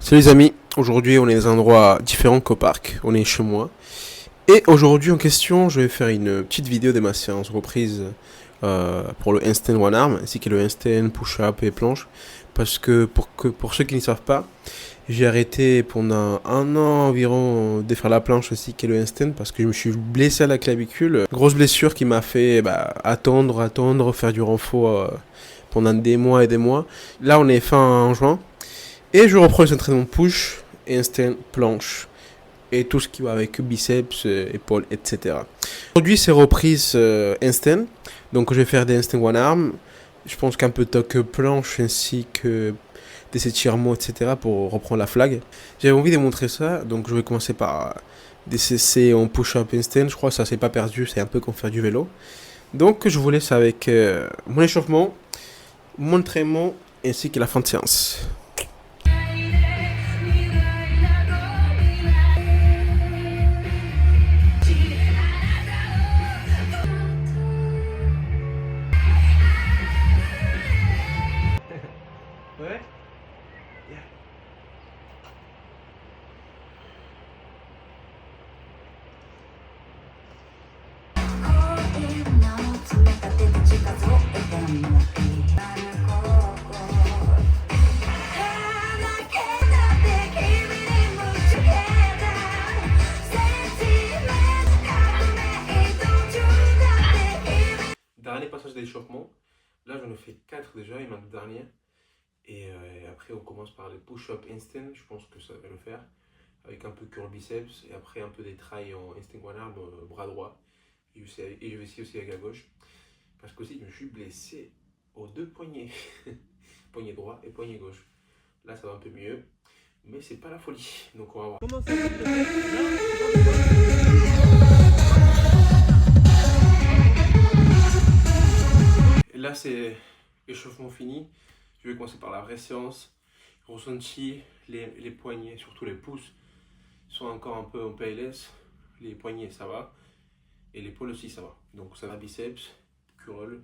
Salut les amis, aujourd'hui on est dans un endroit différent qu'au parc, on est chez moi. Et aujourd'hui en question, je vais faire une petite vidéo de ma séance reprise pour le handstand one arm, ainsi que le handstand, push-up et planche. Parce que pour ceux qui ne savent pas, j'ai arrêté pendant un an environ de faire la planche ainsi que le handstand parce que je me suis blessé à la clavicule. Grosse blessure qui m'a fait attendre, faire du renfort pendant des mois et des mois. Là on est fin juin. Et je reprends les entraînements push, handstand, planche et tout ce qui va avec biceps, épaules, etc. Aujourd'hui c'est reprise handstand, donc je vais faire des handstand one arm. Je pense qu'un peu de toque planche ainsi que des étirements, etc. pour reprendre la flag. J'avais envie de montrer ça, donc je vais commencer par des CC en push-up handstand. Je crois que ça c'est pas perdu, c'est un peu comme faire du vélo. Donc je vous laisse avec mon échauffement, mon entraînement ainsi que la fin de séance. Ouais. Yeah. Dernier passage d'échauffement. Là j'en ai fait 4 déjà, il manque le dernier. Et après on commence par les push-up instant, je pense que ça va le faire. Avec un peu curl biceps et après un peu des try en instant one arm, bras droit. Et je vais essayer aussi avec la gauche. Parce que aussi je me suis blessé aux deux poignets. Poignet droit et poignet gauche. Là ça va un peu mieux. Mais c'est pas la folie. Donc on va voir. Comment ça et là c'est échauffement fini. Je vais commencer par la vraie séance. Ressenti, les poignets, surtout les pouces, sont encore un peu en PLS. Les poignets ça va. Et l'épaule aussi ça va. Donc ça va biceps, curl.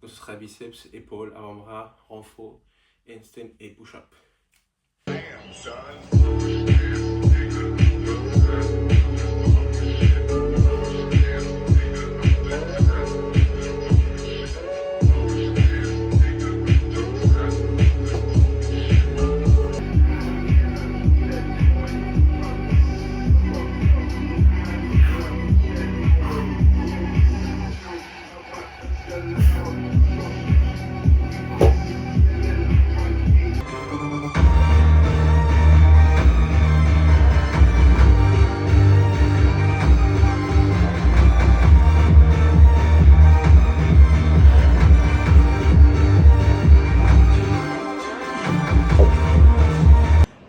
Donc ce sera biceps, épaule, avant-bras, renfort, handstand et push-up.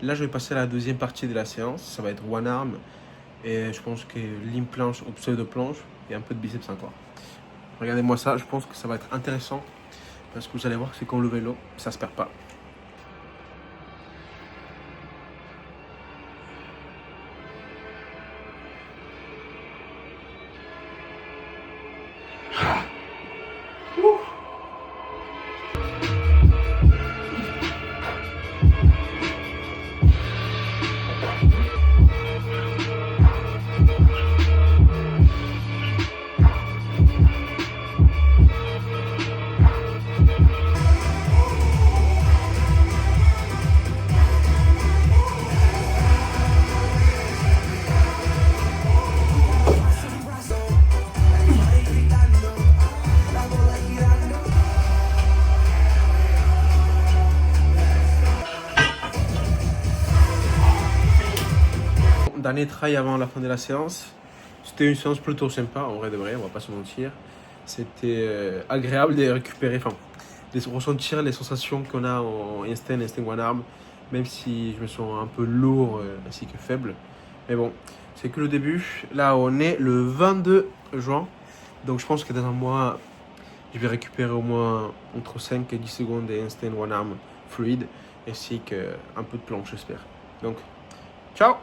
Là, je vais passer à la deuxième partie de la séance. Ça va être one arm. Et je pense que ligne planche ou pseudo planche. Et un peu de biceps encore. Regardez-moi ça. Je pense que ça va être intéressant. Parce que vous allez voir que c'est comme le vélo. Ça se perd pas. Dernier try avant la fin de la séance. C'était une séance plutôt sympa, en vrai de vrai, on va pas se mentir. C'était agréable de récupérer, enfin, de ressentir les sensations qu'on a en instant one arm, même si je me sens un peu lourd ainsi que faible. Mais bon, c'est que le début. Là, on est le 22 juin, donc je pense que dans un mois, je vais récupérer au moins entre 5 et 10 secondes de instant one arm fluide, ainsi qu'un peu de planche, j'espère. Donc, ciao!